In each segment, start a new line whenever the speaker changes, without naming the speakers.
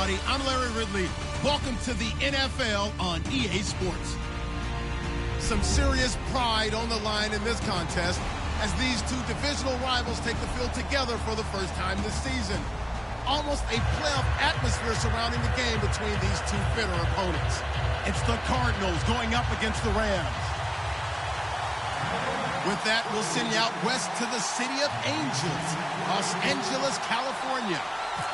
everybody. I'm Larry Ridley. Welcome to the NFL on EA Sports. Some serious pride on the line in this contest as these two divisional rivals take the field together for the first time this season. Almost a playoff atmosphere surrounding the game between these two bitter opponents. It's the Cardinals going up against the Rams. With that, we'll send you out west to the City of Angels, Los Angeles, California,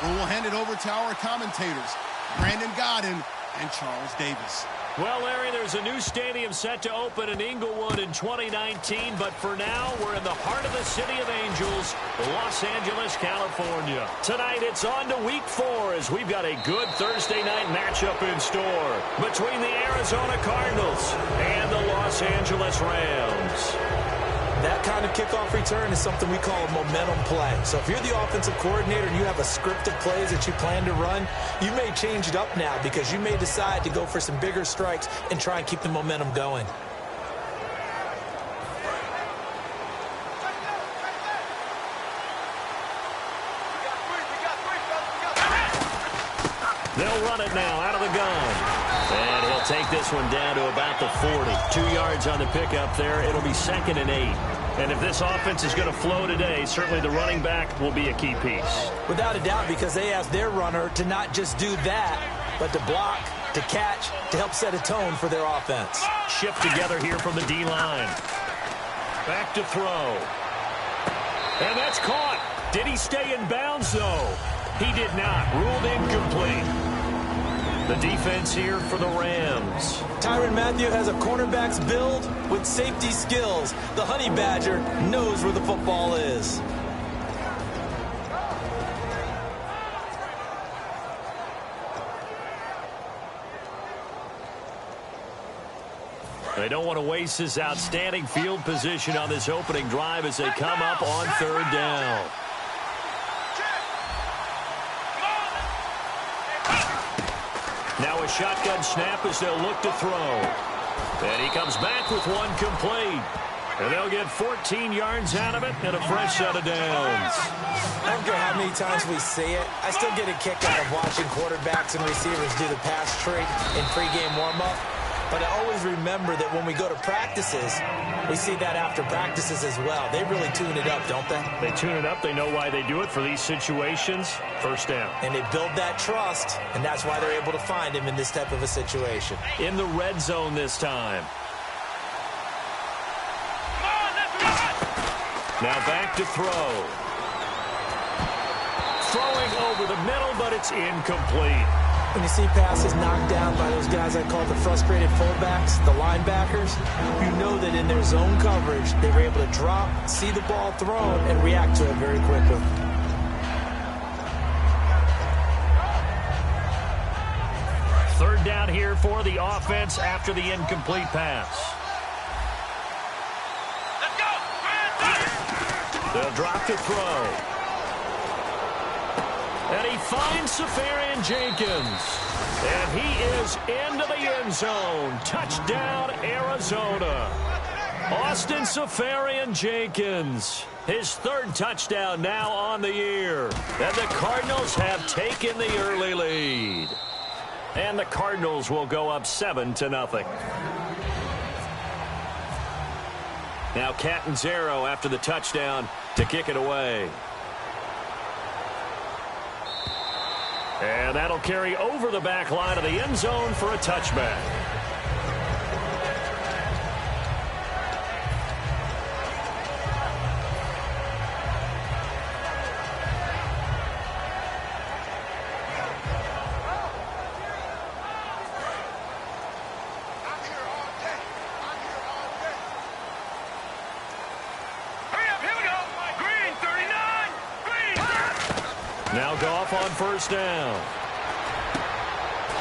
where we'll hand it over to our commentators, Brandon Godden and Charles Davis.
Well, Larry, there's a new stadium set to open in Inglewood in 2019, but for now, we're in the heart of the City of Angels, Los Angeles, California. Tonight, it's on to Week 4 as we've got a good Thursday night matchup in store between the Arizona Cardinals and the Los Angeles Rams.
That kind of kickoff return is something we call a momentum play. So if you're the offensive coordinator and you have a script of plays that you plan to run, you may change it up now because you may decide to go for some bigger strikes and try and keep the momentum going.
They'll run it now out of the gun. And he'll take this one down to about the 40. 2 yards on the pickup there. It'll be 2nd and 8. And if this offense is going to flow today, certainly the running back will be a key piece.
Without a doubt, because they asked their runner to not just do that, but to block, to catch, to help set a tone for their offense.
Shift together here from the D-line. Back to throw. And that's caught. Did he stay in bounds, though? He did not. Ruled incomplete. The defense here for the Rams.
Tyrann Mathieu has a cornerback's build with safety skills. The Honey Badger knows where the football is.
They don't want to waste this outstanding field position on this opening drive as they come up on 3rd down. Now a shotgun snap as they'll look to throw. And he comes back with one complete. And they'll get 14 yards out of it and a fresh set of downs.
I don't care how many times we see it. I still get a kick out of watching quarterbacks and receivers do the pass trick in pregame warm-up. But I always remember that when we go to practices, we see that after practices as well. They really tune it up, don't they?
They tune it up. They know why they do it for these situations. 1st down.
And they build that trust, and that's why they're able to find him in this type of a situation.
In the red zone this time. Now back to throw. Throwing over the middle, but it's incomplete.
When you see passes knocked down by those guys I call the frustrated fullbacks, the linebackers, you know that in their zone coverage, they were able to drop, see the ball thrown, and react to it very quickly.
Third down here for the offense after the incomplete pass. They'll drop to throw. And he finds Safarian Jenkins. And he is into the end zone. Touchdown, Arizona. Austin Safarian Jenkins. His 3rd touchdown now on the year. And the Cardinals have taken the early lead. And the Cardinals will go up 7-0. Now Catanzaro after the touchdown to kick it away. And that'll carry over the back line of the end zone for a touchback. Now Goff on 1st down.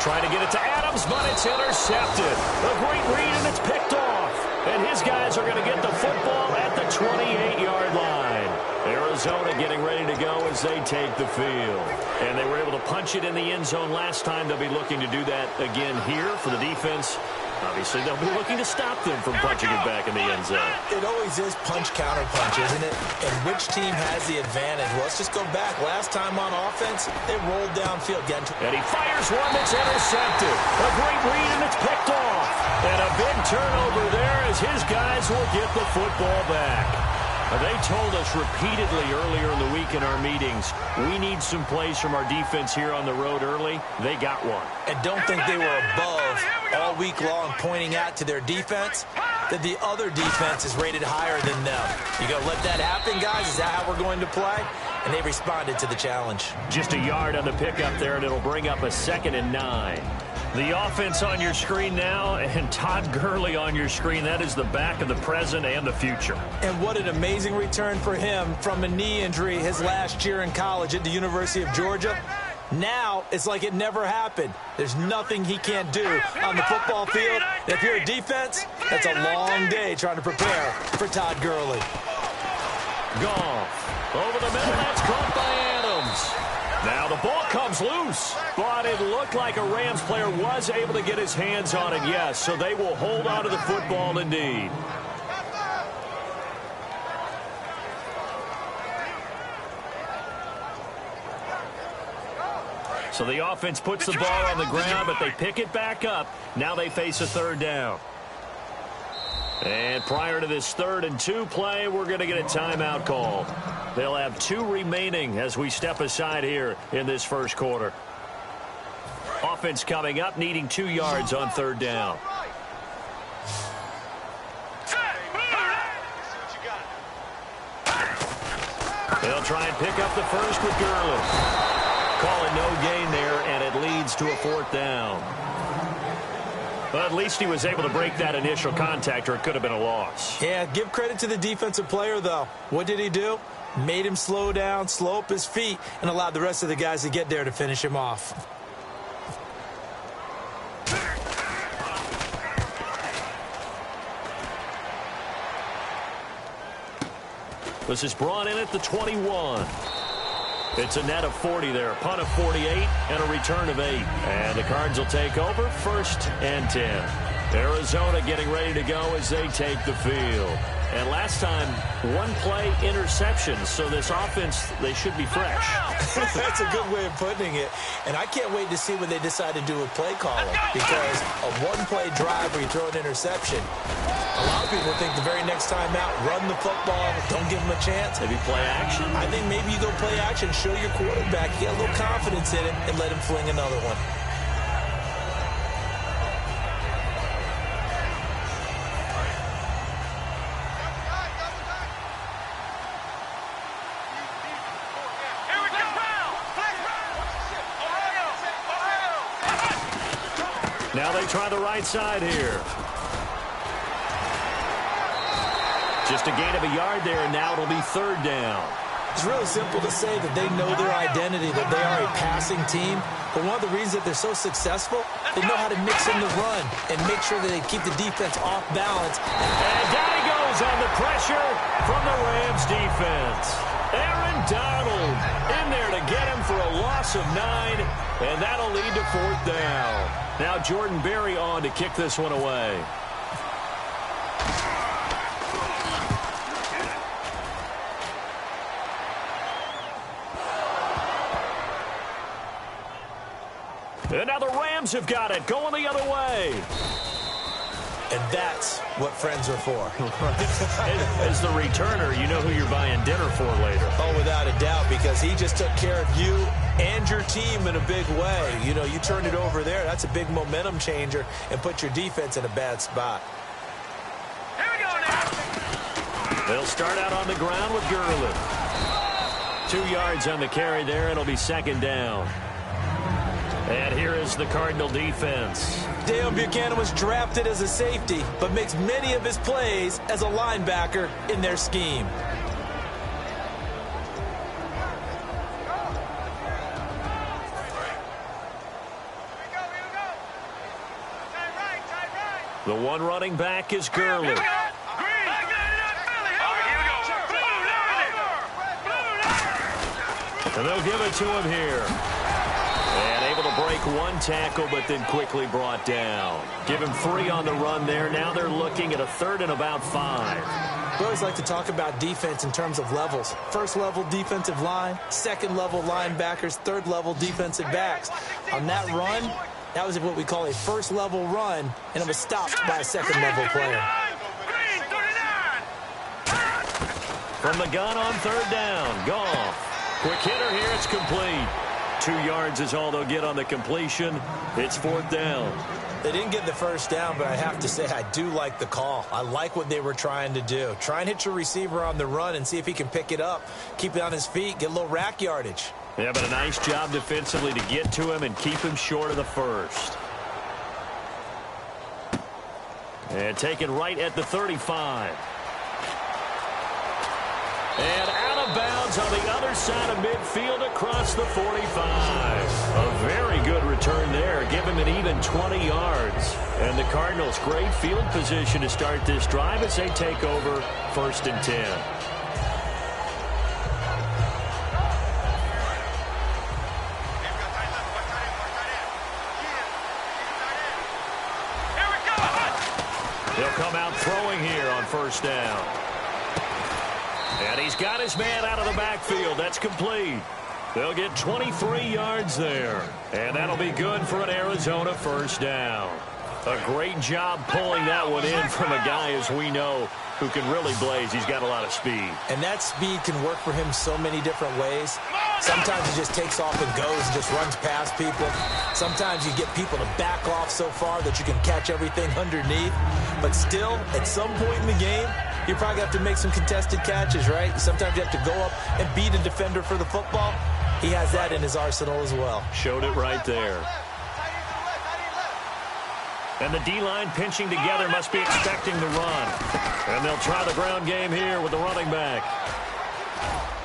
Trying to get it to Adams, but it's intercepted. A great read, and it's picked off. And his guys are going to get the football at the 28-yard line. Arizona getting ready to go as they take the field. And they were able to punch it in the end zone last time. They'll be looking to do that again here for the defense. Obviously, they'll be looking to stop them from punching it back in the end zone.
It always is punch-counter-punch, isn't it? And which team has the advantage? Well, let's just go back. Last time on offense, they rolled downfield.
And he fires one that's intercepted. A great read, and it's picked off. And a big turnover there as his guys will get the football back. They told us repeatedly earlier in the week in our meetings, we need some plays from our defense here on the road early. They got one.
And don't think they were above all week long pointing out to their defense that the other defense is rated higher than them. You going to let that happen, guys? Is that how we're going to play? And they responded to the challenge.
Just a yard on the pickup there, and it'll bring up a 2nd and 9. The offense on your screen now, and Todd Gurley on your screen. That is the back of the present and the future.
And what an amazing return for him from a knee injury his last year in college at the University of Georgia. Now it's like it never happened. There's nothing he can't do on the football field. And if you're a defense, that's a long day trying to prepare for Todd Gurley.
Goff over the middle. That's caught by Adams. Now the ball comes loose, but it looked like a Rams player was able to get his hands on it, yes, so they will hold on to the football indeed. So the offense puts the ball on the ground, but they pick it back up. Now they face a 3rd down. And prior to this 3rd and 2 play, we're going to get a timeout call. They'll have 2 remaining as we step aside here in this first quarter. Offense coming up, needing 2 yards on 3rd down. They'll try and pick up the first with Gurley. Call it no gain there, and it leads to a 4th down. But at least he was able to break that initial contact, or it could have been a loss.
Yeah, give credit to the defensive player, though. What did he do? Made him slow down, slow up his feet, and allowed the rest of the guys to get there to finish him off.
This is brought in at the 21. It's a net of 40 there, a punt of 48, and a return of 8. And the Cards will take over, 1st and 10. Arizona getting ready to go as they take the field. And last time, 1-play interception, so this offense, they should be fresh.
That's a good way of putting it. And I can't wait to see when they decide to do a play calling, because a 1-play drive where you throw an interception, a lot of people think the very next time out, run the football, don't give them a chance.
Maybe play action?
I think maybe you go play action, show your quarterback, you get a little confidence in it, and let him fling another one.
Now they try the right side here. Just a gain of a yard there, and now it'll be 3rd down.
It's really simple to say that they know their identity, that they are a passing team. But one of the reasons that they're so successful, they know how to mix in the run and make sure that they keep the defense off balance.
And down he goes on the pressure from the Rams defense. Aaron Donald in there to get him for a loss of 9, and that'll lead to 4th down. Now Jordan Berry on to kick this one away. And now the Rams have got it, going the other way.
And that's what friends are for.
As the returner, you know who you're buying dinner for later.
Oh, without a doubt, because he just took care of you and your team in a big way. You know, you turned it over there. That's a big momentum changer and put your defense in a bad spot.
Here we go now.
They'll start out on the ground with Gurley. 2 yards on the carry there. It'll be 2nd down. And here is the Cardinal defense.
Dale Buchanan was drafted as a safety, but makes many of his plays as a linebacker in their scheme.
The one running back is Gurley. And they'll give it to him here. And able to break one tackle, but then quickly brought down. Give him 3 on the run there. Now they're looking at a 3rd and about 5.
We always like to talk about defense in terms of levels. First level defensive line, second level linebackers, third level defensive backs. On that run, that was what we call a first level run, and it was stopped by a second level player.
From the gun on 3rd down, Goff. Quick hitter here, it's complete. 2 yards is all they'll get on the completion. It's 4th down.
They didn't get the first down, but I have to say I do like the call. I like what they were trying to do. Try and hit your receiver on the run and see if he can pick it up, keep it on his feet, get a little rack yardage.
Yeah, but a nice job defensively to get to him and keep him short of the first. And taken right at the 35. And out of bounds on the other side of midfield across the 45. A very good return there. Give him an even 20 yards. And the Cardinals, great field position to start this drive as they take over 1st and 10. He'll come out throwing here on 1st down. And he's got his man out of the backfield. That's complete. They'll get 23 yards there. And that'll be good for an Arizona 1st down. A great job pulling that one in from a guy, as we know, who can really blaze. He's got a lot of speed.
And that speed can work for him so many different ways. Sometimes he just takes off and goes and just runs past people. Sometimes you get people to back off so far that you can catch everything underneath. But still, at some point in the game, you probably have to make some contested catches, right? Sometimes you have to go up and beat a defender for the football. He has that in his arsenal as well.
Showed it right there. And the D-line pinching together must be expecting the run. And they'll try the ground game here with the running back.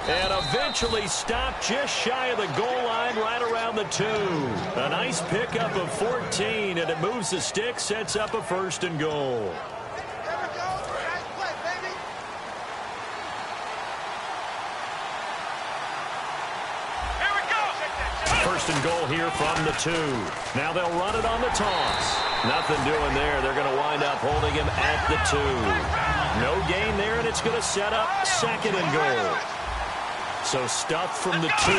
And eventually stopped just shy of the goal line right around the 2. A nice pickup of 14, and it moves the stick, sets up a 1st and goal. 1st and goal here from the 2. Now they'll run it on the toss. Nothing doing there. They're going to wind up holding him at the 2. No gain there, and it's going to set up 2nd and goal. So stuff from the 2.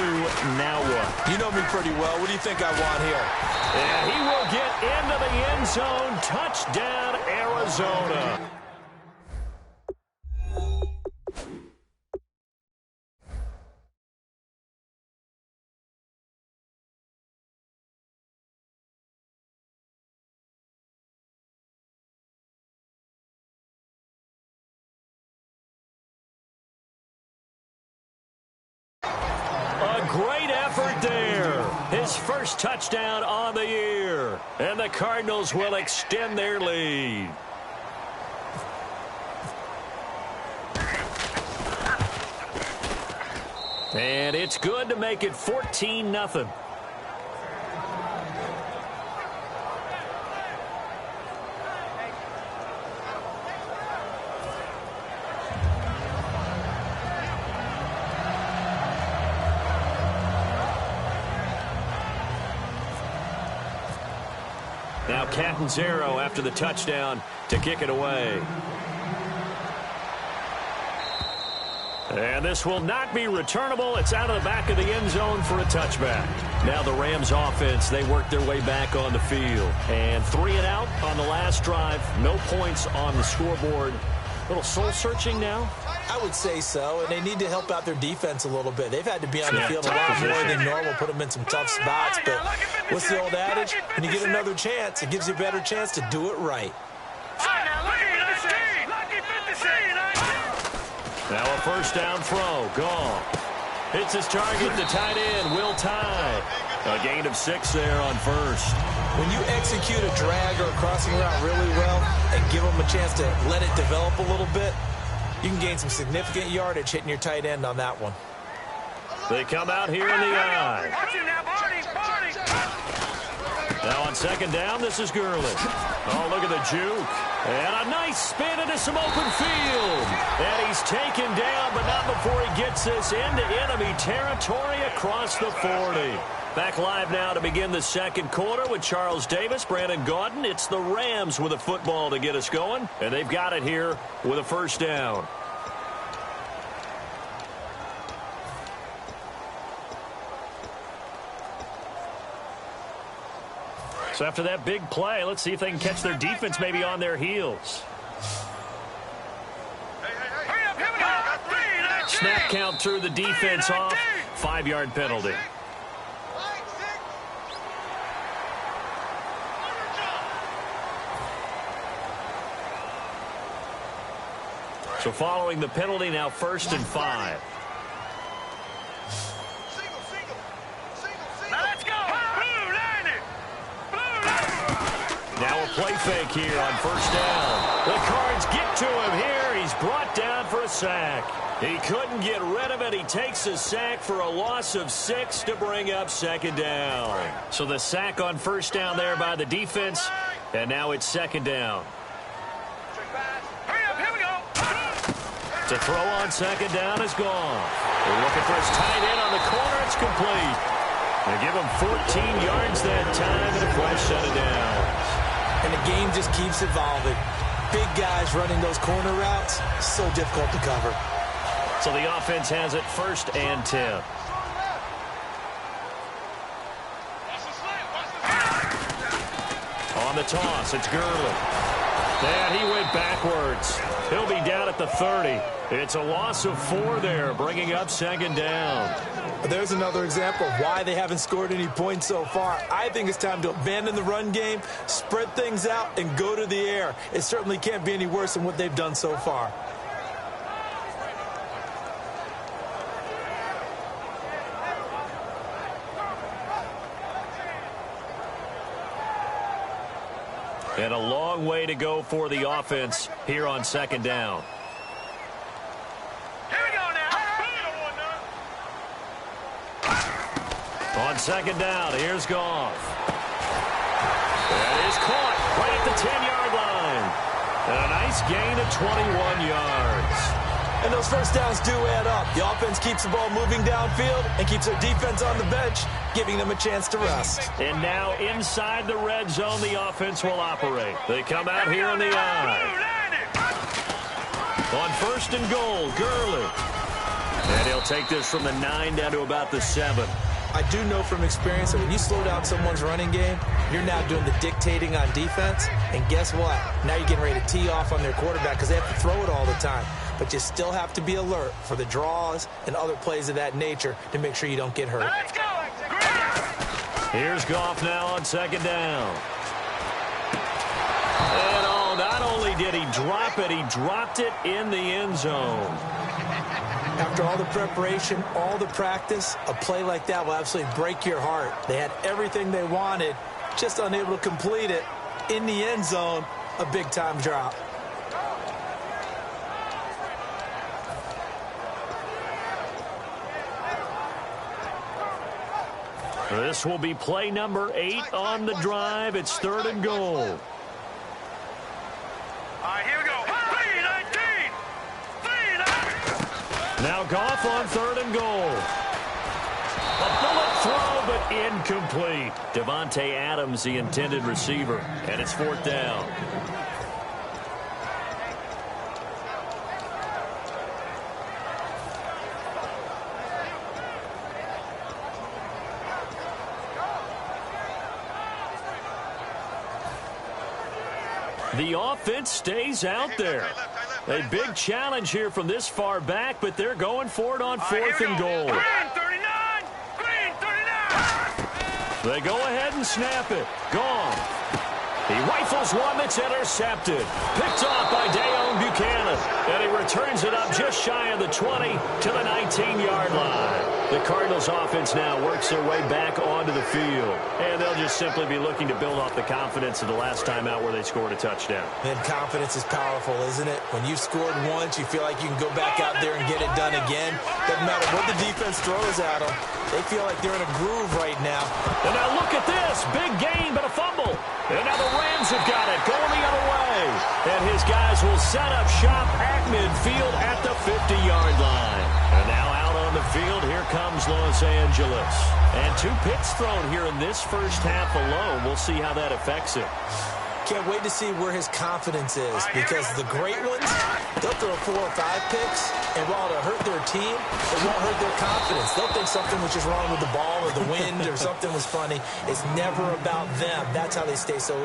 Now what?
You know me pretty well. What do you think I want here?
And he will get into the end zone. Touchdown, Arizona. Great effort there. His first touchdown on the year. And the Cardinals will extend their lead. And it's good to make it 14-0. Now Catanzaro after the touchdown to kick it away. And this will not be returnable. It's out of the back of the end zone for a touchback. Now the Rams offense, they work their way back on the field. And 3 and out on the last drive. No points on the scoreboard. A little soul-searching now?
I would say so, and they need to help out their defense a little bit. They've had to be on the field a lot more than normal, put them in some tough spots. But what's the old adage? When you get another chance, it gives you a better chance to do it right.
Now a 1st down throw. Gone. Hits his target, the tight end, Will Tye. A gain of 6 there on 1st.
When you execute a drag or a crossing route really well and give them a chance to let it develop a little bit, you can gain some significant yardage hitting your tight end on that one.
They come out here in the eye. Now on 2nd down, this is Gurley. Oh, look at the juke. And a nice spin into some open field. And he's taken down, but not before he gets this into enemy territory across the 40. Back live now to begin the second quarter with Charles Davis, Brandon Gaudin. It's the Rams with a football to get us going, and they've got it here with a first down. So after that big play, let's see if they can catch their defense maybe on their heels. Snap count through the defense off. 5-yard penalty. So following the penalty, now 1st and 5.
Now let's go. Blue line it. Blue line.
Now a play fake here on first down. The Cards get to him here. He's brought down for a sack. He couldn't get rid of it. He takes a sack for a loss of 6 to bring up second down. So the sack on first down there by the defense, and now it's second down.
Hurry up, here we go.
To throw on second down is gone. They're looking for his tight end on the corner. It's complete. They give him 14 yards that time and a fresh set of downs.
And the game just keeps evolving. Big guys running those corner routes, so difficult to cover.
So the offense has it 1st and 10. On the toss, it's Gurley. And he went backwards. He'll be down at the 30. It's a loss of 4 there, bringing up second down.
There's another example of why they haven't scored any points so far. I think it's time to abandon the run game, spread things out, and go to the air. It certainly can't be any worse than what they've done so far.
And a long way to go for the offense here on second down.
Here we go now.
On second down, here's Goff. That is caught right at the 10-yard line. And a nice gain of 21 yards.
And those first downs do add up. The offense keeps the ball moving downfield and keeps their defense on the bench, giving them a chance to rest.
And now inside the red zone, the offense will operate. They come out here on the eye. On 1st and goal, Gurley. And he'll take this from the 9 down to about the 7.
I do know from experience that when you slow down someone's running game, you're now doing the dictating on defense. And guess what? Now you're getting ready to tee off on their quarterback because they have to throw it all the time. But you still have to be alert for the draws and other plays of that nature to make sure you don't get hurt.
Let's go.
Here's Goff now on second down. And oh, not only did he drop it, he dropped it in the end zone.
After all the preparation, all the practice, a play like that will absolutely break your heart. They had everything they wanted, just unable to complete it. In the end zone, a big-time drop.
This will be play number 8 on the drive. It's 3rd and goal.
All right, here we go. 3-19.
Now Goff on 3rd and goal. A bullet throw, but incomplete. Devontae Adams, the intended receiver, and it's 4th down. The offense stays out there. A big challenge here from this far back, but they're going for it on 4th and goal.
Green 39. Green 39.
They go ahead and snap it. Gone. He rifles one that's intercepted. Picked off by Dayon Buchanan. And he returns it up just shy of the 20 to the 19-yard line. The Cardinals offense now works their way back onto the field. And they'll just simply be looking to build off the confidence of the last time out where they scored a touchdown.
And confidence is powerful, isn't it? When you've scored once, you feel like you can go back out there and get it done again. Doesn't matter what the defense throws at them. They feel like they're in a groove right now.
And now look at this. Big gain, but a fumble. And now the Rams have got it going the other way. And his guys will set up shop at midfield at the 50-yard line. comes Los Angeles. And 2 picks thrown here in this first half alone. We'll see how that affects him.
Can't wait to see where his confidence is, because the great ones, they'll throw 4 or 5 picks, and while it'll hurt their team, it won't hurt their confidence. They'll think something was just wrong with the ball or the wind or something was funny. It's never about them. That's how they stay so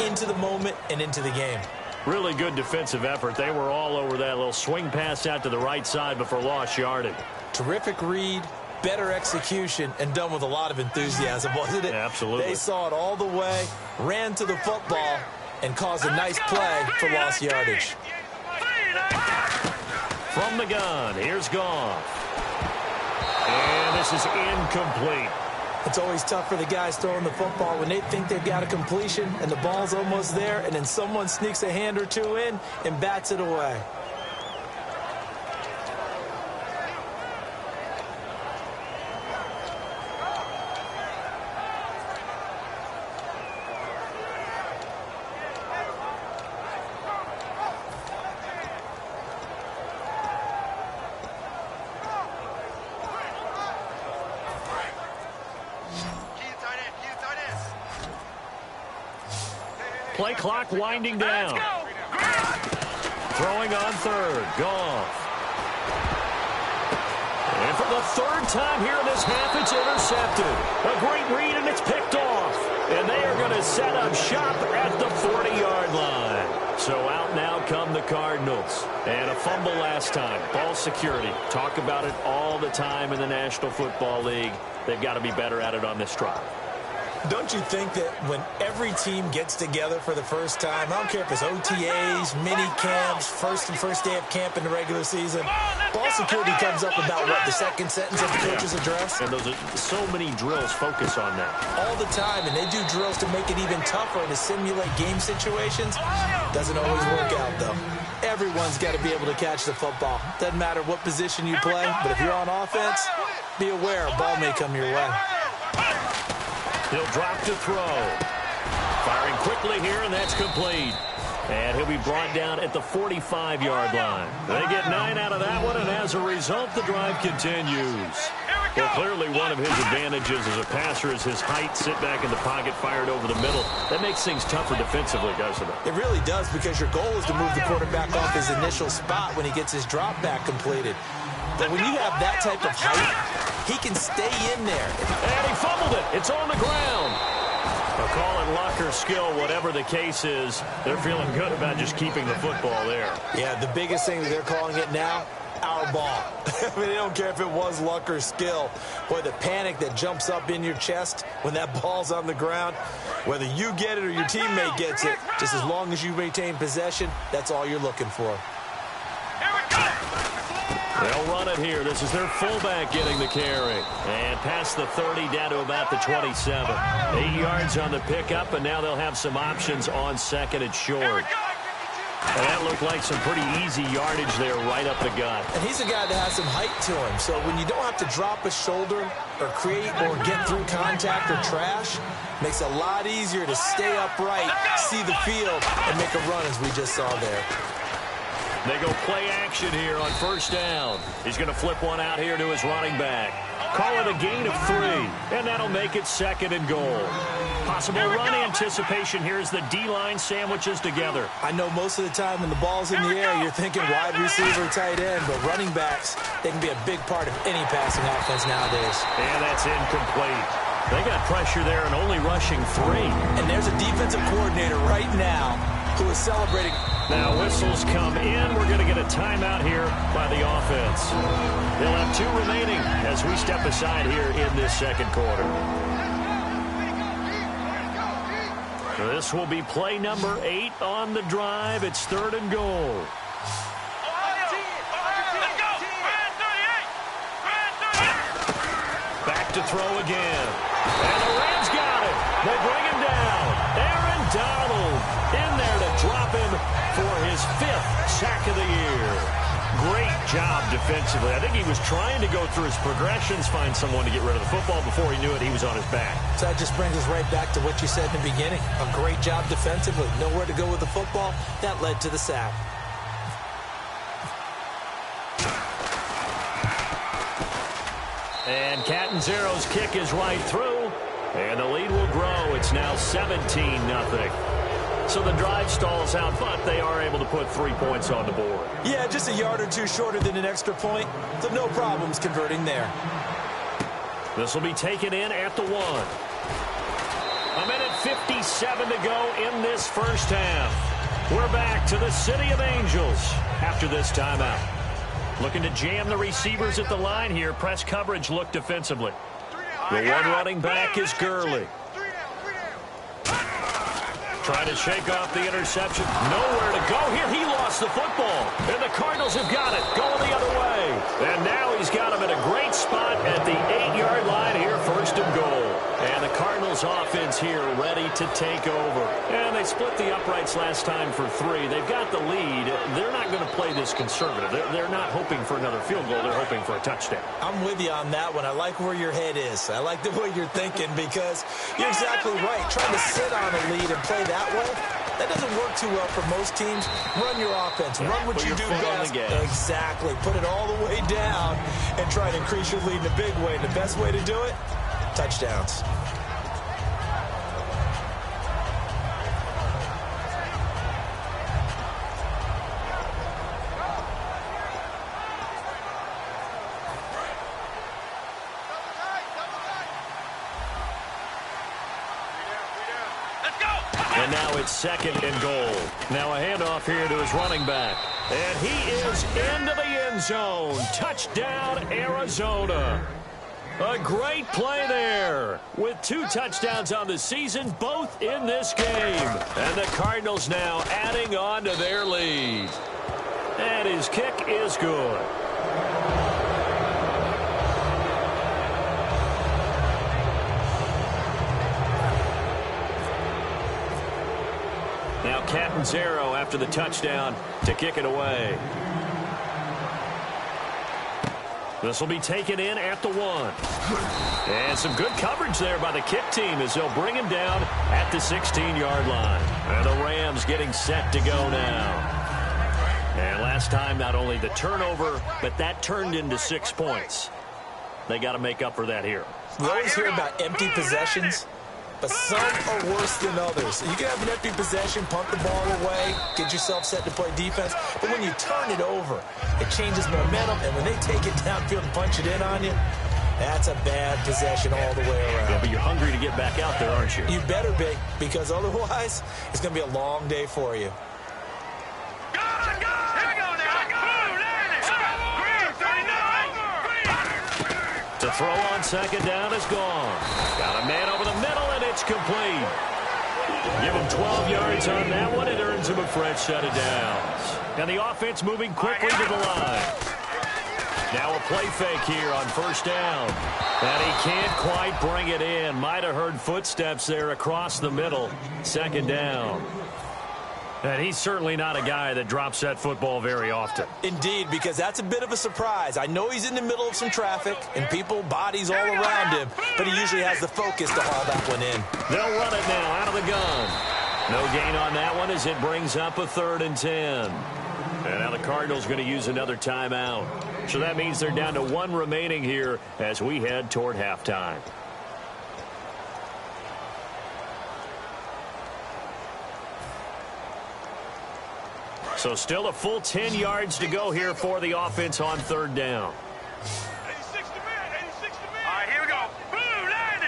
into the moment and into the game.
Really good defensive effort. They were all over that little swing pass out to the right side before lost yardage.
Terrific read, better execution, and done with a lot of enthusiasm, wasn't it?
Absolutely.
They saw it all the way, ran to the football, and caused a nice play for lost yardage.
From the gun, here's Goff. And this is incomplete.
It's always tough for the guys throwing the football when they think they've got a completion and the ball's almost there, and then someone sneaks a hand or 2 in and bats it away.
Play clock winding down. Throwing on third. Goff. And for the 3rd time here in this half, it's intercepted. A great read, and it's picked off. And they are going to set up shop at the 40-yard line. So out now come the Cardinals. And a fumble last time. Ball security. Talk about it all the time in the National Football League. They've got to be better at it on this drive.
Don't you think that when every team gets together for the first time, I don't care if it's OTAs, mini camps, first day of camp in the regular season, ball security comes up about, what, the second sentence of the coach's address?
And those are so many drills focus on that.
All the time, and they do drills to make it even tougher to simulate game situations. Doesn't always work out, though. Everyone's got to be able to catch the football. Doesn't matter what position you play, but if you're on offense, be aware a ball may come your way.
He'll drop to throw. Firing quickly here, and that's complete. And he'll be brought down at the 45-yard line. They get 9 out of that one, and as a result, the drive continues. Well, clearly one of his advantages as a passer is his height. Sit back in the pocket, fired over the middle. That makes things tougher defensively, doesn't it?
It really does, because your goal is to move the quarterback off his initial spot when he gets his drop back completed. But when you have that type of height, he can stay in there.
And he fumbled it. It's on the ground. They'll call it luck or skill, whatever the case is. They're feeling good about just keeping the football there.
Yeah, the biggest thing that they're calling it now, our ball. I mean, they don't care if it was luck or skill. Boy, the panic that jumps up in your chest when that ball's on the ground, whether you get it or your teammate gets it, just as long as you maintain possession, that's all you're looking for.
They'll run it here. This is their fullback getting the carry. And past the 30 down to about the 27. 8 yards on the pickup, and now they'll have some options on second and short. And that looked like some pretty easy yardage there right up the gut.
And he's a guy that has some height to him. So when you don't have to drop a shoulder or create or get through contact or trash, makes it a lot easier to stay upright, see the field, and make a run as we just saw there.
They go play action here on first down. He's going to flip one out here to his running back. Call it a gain of 3, and that'll make it second and goal. Possible run anticipation here as the D-line sandwiches together.
I know most of the time when the ball's in the air, you're thinking wide receiver, tight end, but running backs, they can be a big part of any passing offense nowadays.
And that's incomplete. They got pressure there and only rushing 3.
And there's a defensive coordinator right now who is celebrating.
Now whistles come in. We're going to get a timeout here by the offense. They'll have 2 remaining as we step aside here in this second quarter. This will be play number 8 on the drive. It's 3rd and goal. Back to throw again. And the Rams got it. They bring him down. Aaron Donald in there to drop him for his 5th sack of the year. Great job defensively. I think he was trying to go through his progressions, find someone to get rid of the football. Before he knew it, he was on his back.
So that just brings us right back to what you said in the beginning. A great job defensively. Nowhere to go with the football. That led to the sack.
And Catanzaro's kick is right through, and the lead will grow. It's now 17-0. So the drive stalls out, but they are able to put 3 points on the board.
Yeah, just a yard or two shorter than an extra point, so no problems converting there.
This will be taken in at the 1. 1:57 to go in this first half. We're back to the City of Angels after this timeout. Looking to jam the receivers at the line here. Press coverage look defensively. The one running back is Gurley. Trying to shake off the interception. Nowhere to go here. He lost the football. And the Cardinals have got it. Going the other way. And now he's got him in a great spot at the 8-yard line here. First and goal. And the Cardinals offense here ready to take over. And they split the uprights last time for 3. They've got the lead. They're not going to play this conservative. They're not hoping for another field goal. They're hoping for a touchdown.
I'm with you on that one. I like where your head is. I like the way you're thinking because you're exactly right. Trying to sit on a lead and play that way, that doesn't work too well for most teams. Run your offense. Run what you do best. Exactly. Put it all the way down and try to increase your lead in a big way. And the best way to do it, touchdowns.
And now it's second and goal. Now a handoff here to his running back. And he is into the end zone. Touchdown, Arizona. A great play there. With 2 touchdowns on the season, both in this game. And the Cardinals now adding on to their lead. And his kick is good. Now Catanzaro after the touchdown to kick it away. This will be taken in at the 1. And some good coverage there by the kick team as they'll bring him down at the 16-yard line. And the Rams getting set to go now. And last time, not only the turnover, but that turned into 6 points. They got to make up for that here.
We always hear about empty possessions, but some are worse than others. You can have an empty possession, punt the ball away, get yourself set to play defense. But when you turn it over, it changes momentum. And when they take it downfield and punch it in on you, that's a bad possession all the way around.
Yeah, but you're hungry to get back out there, aren't you?
You better be, because otherwise, it's going to be a long day for you.
To throw on second down is gone. Got a man over the middle, and it's complete. Give him 12 yards on that one. It earns him a fresh set of downs. And the offense moving quickly to the line. Now a play fake here on first down. And he can't quite bring it in. Might have heard footsteps there across the middle. Second down. And he's certainly not a guy that drops that football very often.
Indeed, because that's a bit of a surprise. I know he's in the middle of some traffic and people, bodies all around him, but he usually has the focus to haul that one in.
They'll run it now out of the gun. No gain on that one as it brings up a 3rd and 10. And now the Cardinals going to use another timeout. So that means they're down to 1 remaining here as we head toward halftime. So still a full 10 yards to go here for the offense on 3rd down.
86 to man, 86 to man. All right, here we go. Blue 90.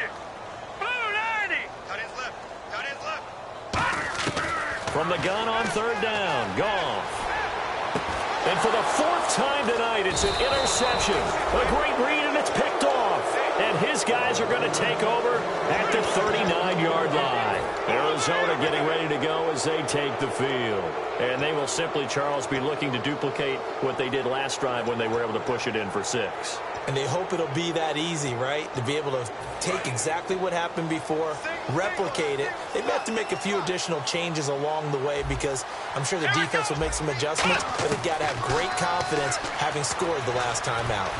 Blue 90. Got his left. Got his left.
From the gun on 3rd down, Goff. And for the 4th time tonight, it's an interception. A great read, and it's picked off. And his guys are going to take over at the 39-yard line. Arizona getting ready to go as they take the field. And they will simply, Charles, be looking to duplicate what they did last drive when they were able to push it in for 6.
And they hope it'll be that easy, right? To be able to take exactly what happened before, replicate it. They may have to make a few additional changes along the way because I'm sure the defense will make some adjustments, but they've got to have great confidence having scored the last time out.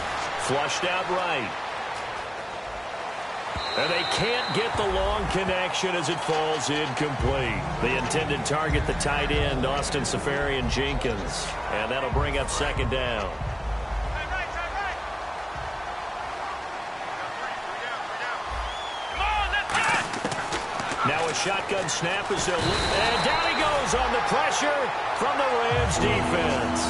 Flushed out right. And they can't get the long connection as it falls incomplete. The intended target, the tight end, Austin Seferian-Jenkins. And that'll bring up 2nd down. shotgun snap as they'll look. And down he goes on the pressure from the Rams defense.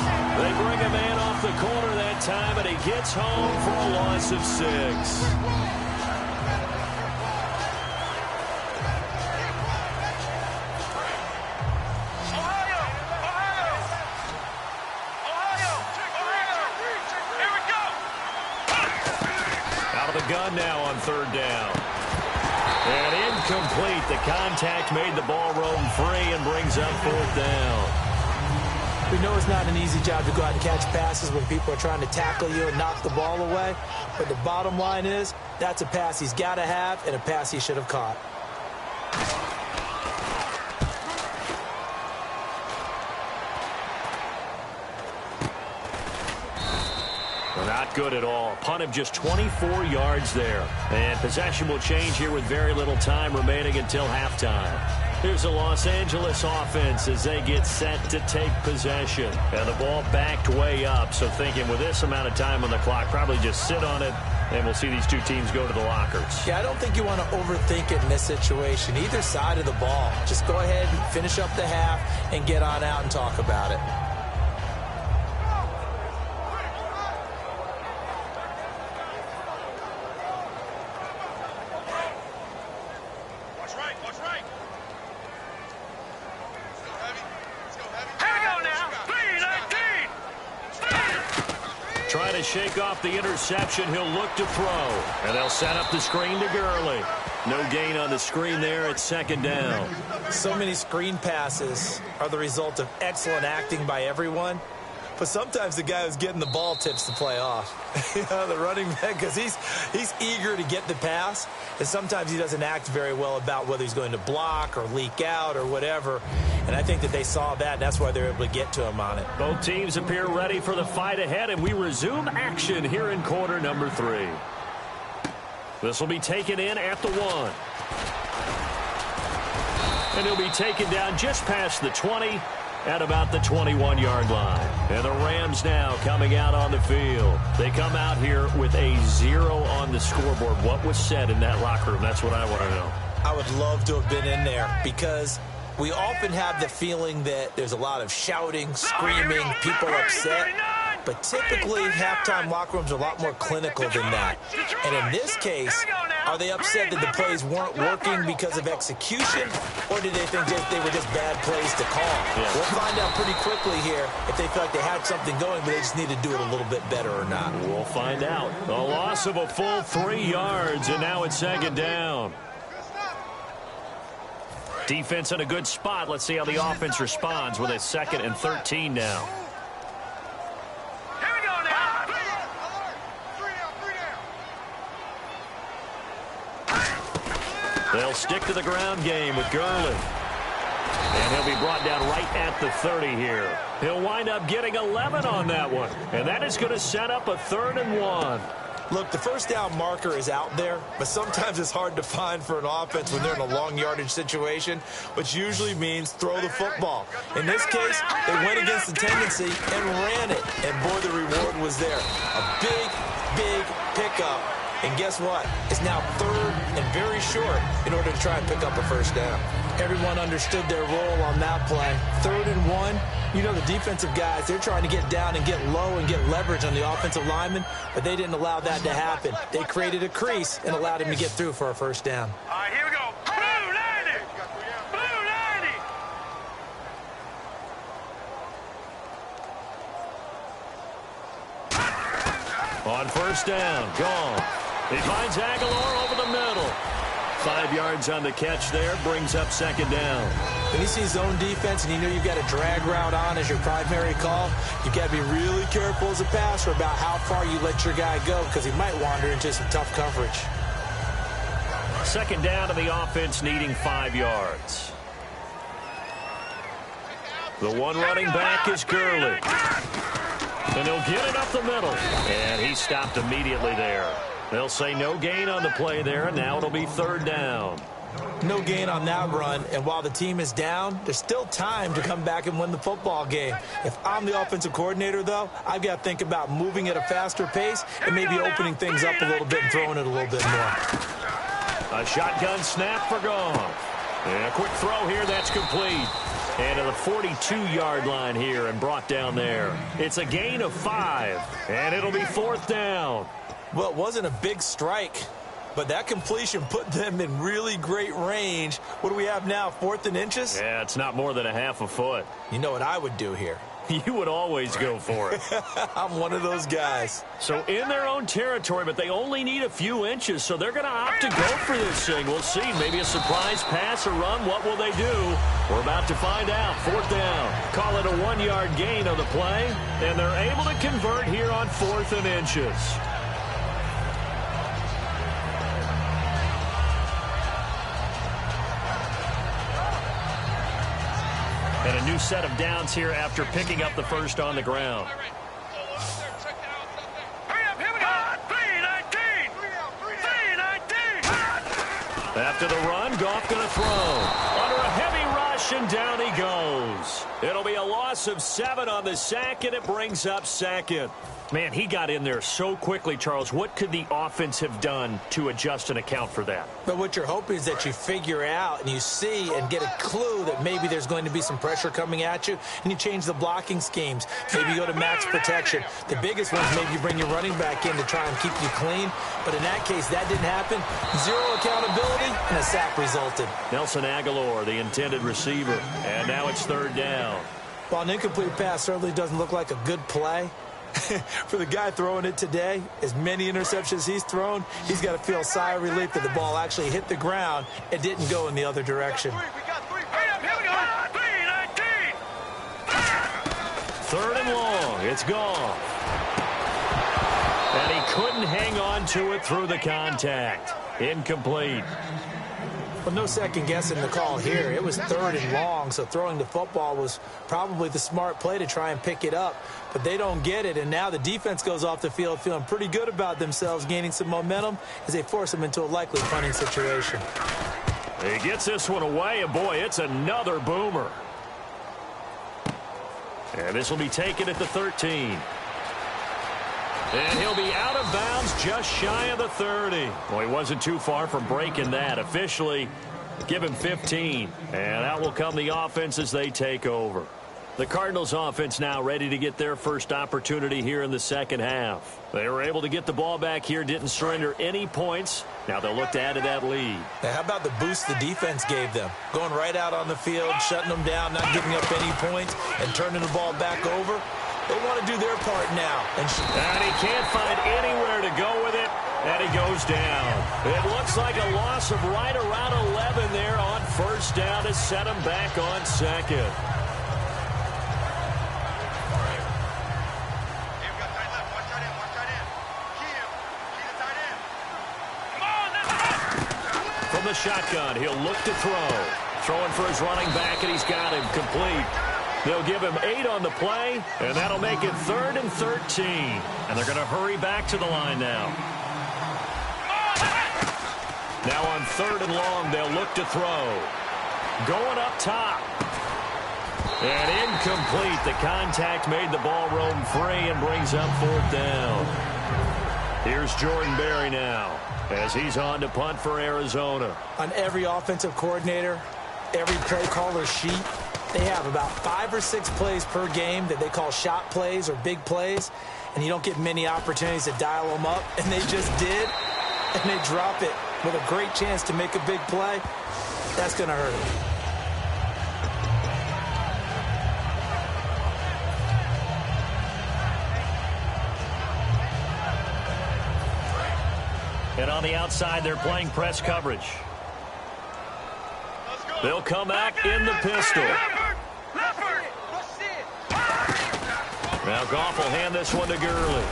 They bring a man off the corner that time, and he gets home for a loss of 6. Gun now on 3rd down. And incomplete. The contact made the ball roam free and brings up 4th down.
We know it's not an easy job to go out and catch passes when people are trying to tackle you and knock the ball away. But the bottom line is, that's a pass he's got to have and a pass he should have caught.
Not good at all. Punt of just 24 yards there. And possession will change here with very little time remaining until halftime. Here's the Los Angeles offense as they get set to take possession. And the ball backed way up. So thinking with this amount of time on the clock, probably just sit on it, and we'll see these two teams go to the lockers.
Yeah, I don't think you want to overthink it in this situation. Either side of the ball. Just go ahead and finish up the half and get on out and talk about it.
Trying to shake off the interception. He'll look to throw. And they'll set up the screen to Gurley. No gain on the screen there at 2nd down.
So many screen passes are the result of excellent acting by everyone. But sometimes the guy who's getting the ball tips the play off. You know, the running back, because he's eager to get the pass. And sometimes he doesn't act very well about whether he's going to block or leak out or whatever. And I think that they saw that, and that's why they're able to get to him on it.
Both teams appear ready for the fight ahead, and we resume action here in quarter number 3. This will be taken in at the 1. And he'll be taken down just past the 20 at about the 21-yard line. And the Rams now coming out on the field. They come out here with a 0 on the scoreboard. What was said in that locker room? That's what I want to know.
I would love to have been in there because we often have the feeling that there's a lot of shouting, screaming, people upset. But typically, halftime locker rooms are a lot more clinical than that. And in this case, are they upset that the plays weren't working because of execution, or did they think that they were just bad plays to call?
Yeah.
We'll find out pretty quickly here if they feel like they had something going, but they just need to do it a little bit better or not.
We'll find out. A loss of a full 3 yards, and now it's 2nd down. Defense in a good spot. Let's see how the offense responds with a 2nd and 13 now. They'll stick to the ground game with Gurley. And he'll be brought down right at the 30 here. He'll wind up getting 11 on that one. And that is going to set up a 3rd and 1.
Look, the first down marker is out there, but sometimes it's hard to find for an offense when they're in a long yardage situation, which usually means throw the football. In this case, they went against the tendency and ran it. And boy, the reward was there. A big, big pickup. And guess what? It's now 3rd and very short in order to try and pick up a 1st down. Everyone understood their role on that play. 3rd and 1. You know, the defensive guys, they're trying to get down and get low and get leverage on the offensive lineman, but they didn't allow that to happen. They created a crease and allowed him to get through for a 1st down.
All right, here we go. Blue 90. Blue 90.
On 1st down, gone. He finds Aguilar over the middle. 5 yards on the catch there, brings up 2nd down.
When you see zone defense and you know you've got a drag route on as your primary call, you've got to be really careful as a passer about how far you let your guy go because he might wander into some tough coverage.
2nd down to the offense needing 5 yards. The one running back is Gurley. And he'll get it up the middle. And he stopped immediately there. They'll say no gain on the play there, and now it'll be 3rd down.
No gain on that run, and while the team is down, there's still time to come back and win the football game. If I'm the offensive coordinator, though, I've got to think about moving at a faster pace and maybe opening things up a little bit and throwing it a little bit more.
A shotgun snap for gone. And a quick throw here, that's complete. And to the 42-yard line here and brought down there. It's a gain of 5, and it'll be 4th down.
Well, it wasn't a big strike, but that completion put them in really great range. What do we have now, 4th and inches?
Yeah, it's not more than a half a foot.
You know what I would do here?
You would always go for it.
I'm one of those guys.
So in their own territory, but they only need a few inches, so they're going to opt to go for this thing. We'll see. Maybe a surprise pass or run. What will they do? We're about to find out. 4th down. Call it a 1-yard gain of the play, and they're able to convert here on 4th and inches. And a new set of downs here after picking up the first on the ground. After the run, Goff going to throw. Under a heavy rush, and down he goes. It'll be a loss of 7 on the sack, and it brings up 2nd. Man, he got in there so quickly, Charles. What could the offense have done to adjust and account for that?
But what you're hoping is that you figure out and you see and get a clue that maybe there's going to be some pressure coming at you, and you change the blocking schemes. Maybe you go to max protection. The biggest one is maybe you bring your running back in to try and keep you clean. But in that case, that didn't happen. 0 accountability, and a sack resulted.
Nelson Aguilar, the intended receiver. And now it's 3rd down.
While an incomplete pass certainly doesn't look like a good play, for the guy throwing it today, as many interceptions he's thrown, he's got to feel a sigh of relief that the ball actually hit the ground and didn't go in the other direction.
3rd and long. It's gone. And he couldn't hang on to it through the contact. Incomplete.
Well, no second guessing the call here. It was 3rd and long, so throwing the football was probably the smart play to try and pick it up. But they don't get it, and now the defense goes off the field feeling pretty good about themselves, gaining some momentum as they force them into a likely punting situation.
He gets this one away, and boy, it's another boomer. And this will be taken at the 13. And he'll be out of bounds just shy of the 30. Well, he wasn't too far from breaking that. Officially, give him 15. And out will come the offense as they take over. The Cardinals offense now ready to get their first opportunity here in the second half. They were able to get the ball back here, didn't surrender any points. Now they'll look to add to that lead.
Now, how about the boost the defense gave them? Going right out on the field, shutting them down, not giving up any points, and turning the ball back over. They want to do their part now. And
he can't find anywhere to go with it, and he goes down. It looks like a loss of right around 11 there on 1st down to set him back on 2nd. From the shotgun, he'll look to throw. Throwing for his running back, and he's got him complete. They'll give him 8 on the play, and that'll make it 3rd and 13. And they're going to hurry back to the line now. Now on 3rd and long, they'll look to throw. Going up top. And incomplete. The contact made the ball roam free and brings up 4th down. Here's Jordan Berry now as he's on to punt for Arizona.
On every offensive coordinator, every play caller sheet, they have about 5 or 6 plays per game that they call shot plays or big plays, and you don't get many opportunities to dial them up, and they just did, and they drop it with a great chance to make a big play. That's going to hurt them.
And on the outside, they're playing press coverage. They'll come out in the pistol. Now Goff will hand this one to Gurley.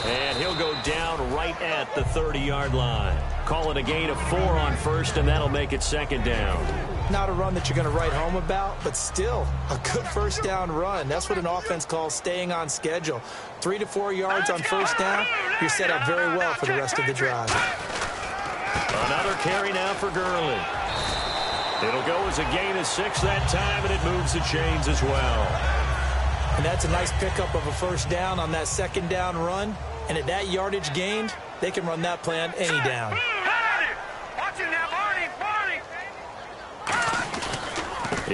And he'll go down right at the 30-yard line. Call it a gain of 4 on 1st, and that'll make it 2nd down.
Not a run that you're going to write home about, but still a good 1st down run. That's what an offense calls staying on schedule. 3 to 4 yards on 1st down, you're set up very well for the rest of the drive.
Another carry now for Gurley. It'll go as a gain of 6 that time, and it moves the chains as well.
And that's a nice pickup of a 1st down on that 2nd down run. And at that yardage gained, they can run that play on any down.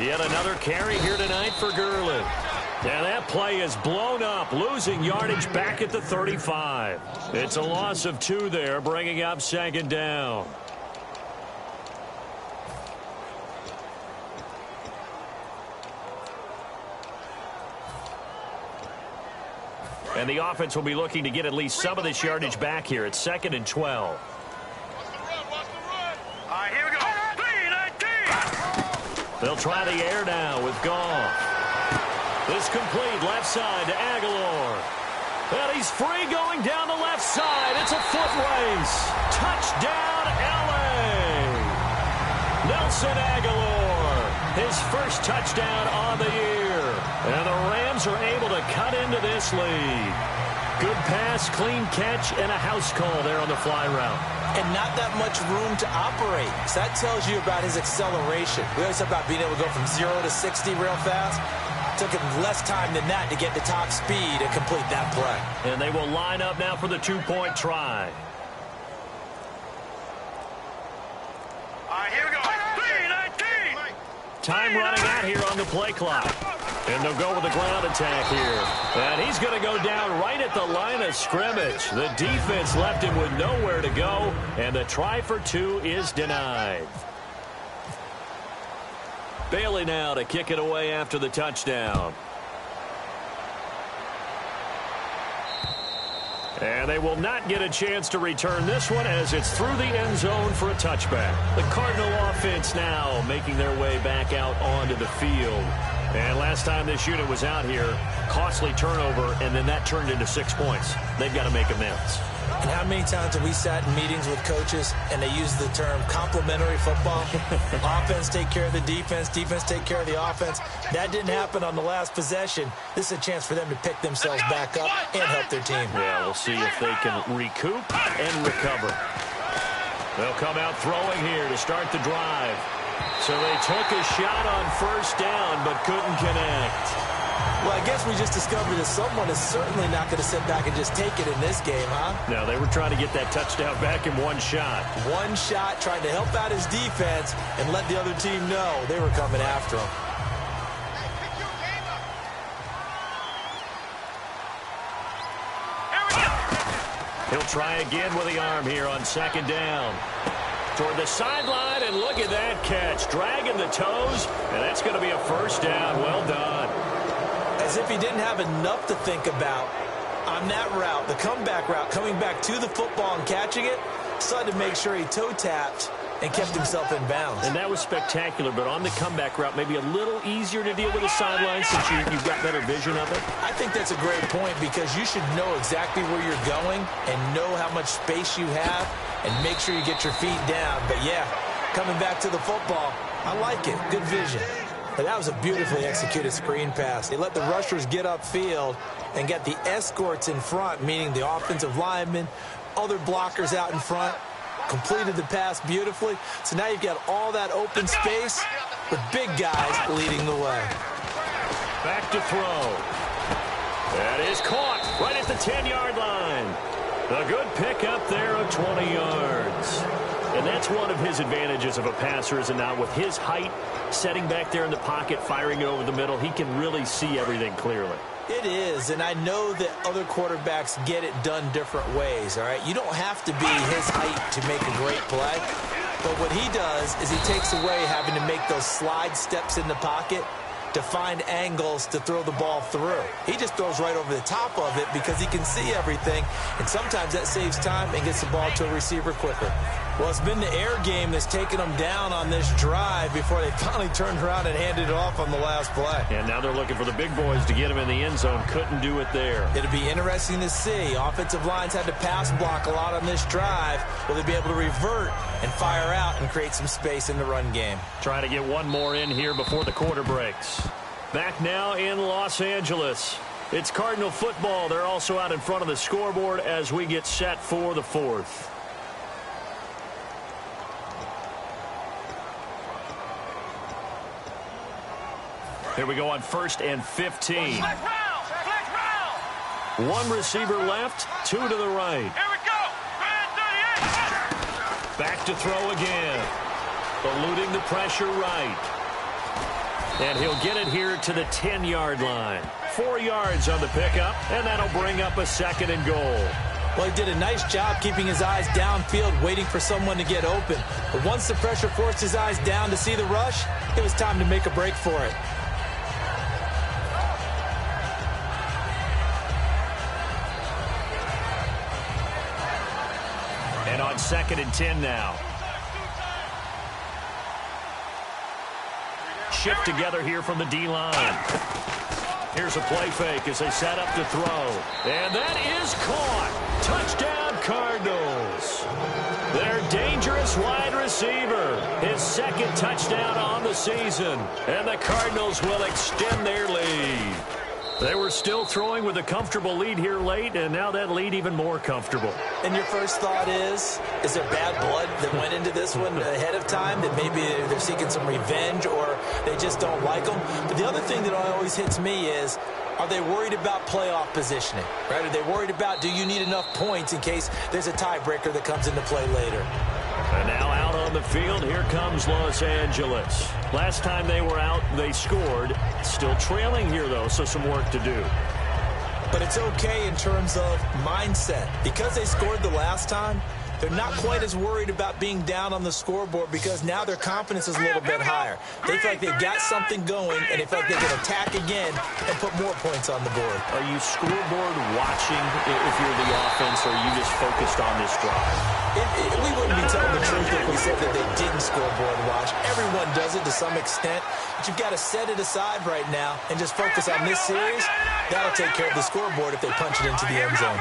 Yet another carry here tonight for Gurley. And that play is blown up, losing yardage back at the 35. It's a loss of 2 there, bringing up 2nd down. And the offense will be looking to get at least some of this yardage back here. It's 2nd and 12.
Watch the run. All right, here we go. 3-19.
They'll try the air now with Goff. This complete left side to Aguilar. And he's free going down the left side. It's a foot race. Touchdown, L.A. Nelson Aguilar, his first touchdown on the year. And the Rams are able to cut into this lead. Good pass, clean catch, and a house call there on the fly route.
And not that much room to operate. So that tells you about his acceleration. We always talk about being able to go from 0 to 60 real fast. Took him less time than that to get to top speed and complete that play.
And they will line up now for the 2-point try.
All right, here we go. 3-19.
Time running out here on the play clock. And they'll go with the ground attack here. And he's going to go down right at the line of scrimmage. The defense left him with nowhere to go. And the try for 2 is denied. Bailey now to kick it away after the touchdown. And they will not get a chance to return this one as it's through the end zone for a touchback. The Cardinal offense now making their way back out onto the field. And last time this unit was out here, costly turnover, and then that turned into 6 points. They've got to make amends.
And how many times have we sat in meetings with coaches and they use the term complementary football? Offense take care of the defense, defense take care of the offense. That didn't happen on the last possession. This is a chance for them to pick themselves back up and help their team.
Yeah, we'll see if they can recoup and recover. They'll come out throwing here to start the drive. So they took a shot on first down but couldn't connect.
Well, I guess we just discovered that someone is certainly not going to sit back and just take it in this game, huh?
No, they were trying to get that touchdown back in one shot.
One shot, trying to help out his defense and let the other team know they were coming after him.
He'll try again with the arm here on 2nd down. Toward the sideline, and look at that catch. Dragging the toes, and that's going to be a first down. Well done.
As if he didn't have enough to think about on that route, the comeback route, coming back to the football and catching it, decided to make sure he toe-tapped and kept himself in bounds.
And that was spectacular, but on the comeback route, maybe a little easier to deal with the sideline since you've got better vision of it.
I think that's a great point because you should know exactly where you're going and know how much space you have and make sure you get your feet down. But, yeah, coming back to the football, I like it. Good vision. But that was a beautifully executed screen pass. They let the rushers get upfield and get the escorts in front, meaning the offensive linemen, other blockers out in front, completed the pass beautifully. So now you've got all that open space with big guys leading the way.
Back to throw. That is caught right at the 10-yard line. A good pickup there of 20 yards. And that's one of his advantages of a passer, is it not? With his height, setting back there in the pocket, firing it over the middle, he can really see everything clearly.
It is, and I know that other quarterbacks get it done different ways, all right? You don't have to be his height to make a great play, but what he does is he takes away having to make those slide steps in the pocket to find angles to throw the ball through. He just throws right over the top of it because he can see everything, and sometimes that saves time and gets the ball to a receiver quicker. Well, it's been the air game that's taken them down on this drive before they finally turned around and handed it off on the last play.
And now they're looking for the big boys to get him in the end zone. Couldn't do it there.
It'll be interesting to see. Offensive lines had to pass block a lot on this drive. Will they be able to revert and fire out and create some space in the run game?
Trying to get one more in here before the quarter breaks. Back now in Los Angeles. It's Cardinal football. They're also out in front of the scoreboard as we get set for the fourth. Here we go on 1st and 15. One receiver left, 2 to the right.
Here we go.
Back to throw again. Eluding the pressure right. And he'll get it here to the 10-yard line. 4 yards on the pickup, and that'll bring up a 2nd and goal.
Well, he did a nice job keeping his eyes downfield, waiting for someone to get open. But once the pressure forced his eyes down to see the rush, it was time to make a break for it.
And on 2nd and 10 now. Shift together here from the D-line. Here's a play fake as they set up to throw. And that is caught. Touchdown, Cardinals. Their dangerous wide receiver. His 2nd touchdown on the season. And the Cardinals will extend their lead. They were still throwing with a comfortable lead here late, and now that lead even more comfortable.
And your first thought is there bad blood that went into this one ahead of time, that maybe they're seeking some revenge or they just don't like them? But the other thing that always hits me is, are they worried about playoff positioning? Right? Are they worried about, do you need enough points in case there's a tiebreaker that comes into play later?
And now out on the field, here comes Los Angeles. Last time they were out, they scored. Still trailing here, though, so some work to do.
But it's okay in terms of mindset. Because they scored the last time, they're not quite as worried about being down on the scoreboard because now their confidence is a little bit higher. They feel like they've got something going, and they feel like they can attack again and put more points on the board.
Are you scoreboard watching if you're the offense, or are you just focused on this drive?
We wouldn't be telling the truth if we said that they didn't scoreboard watch. Everyone does it to some extent, but you've got to set it aside right now and just focus on this series. That'll take care of the scoreboard if they punch it into the end zone.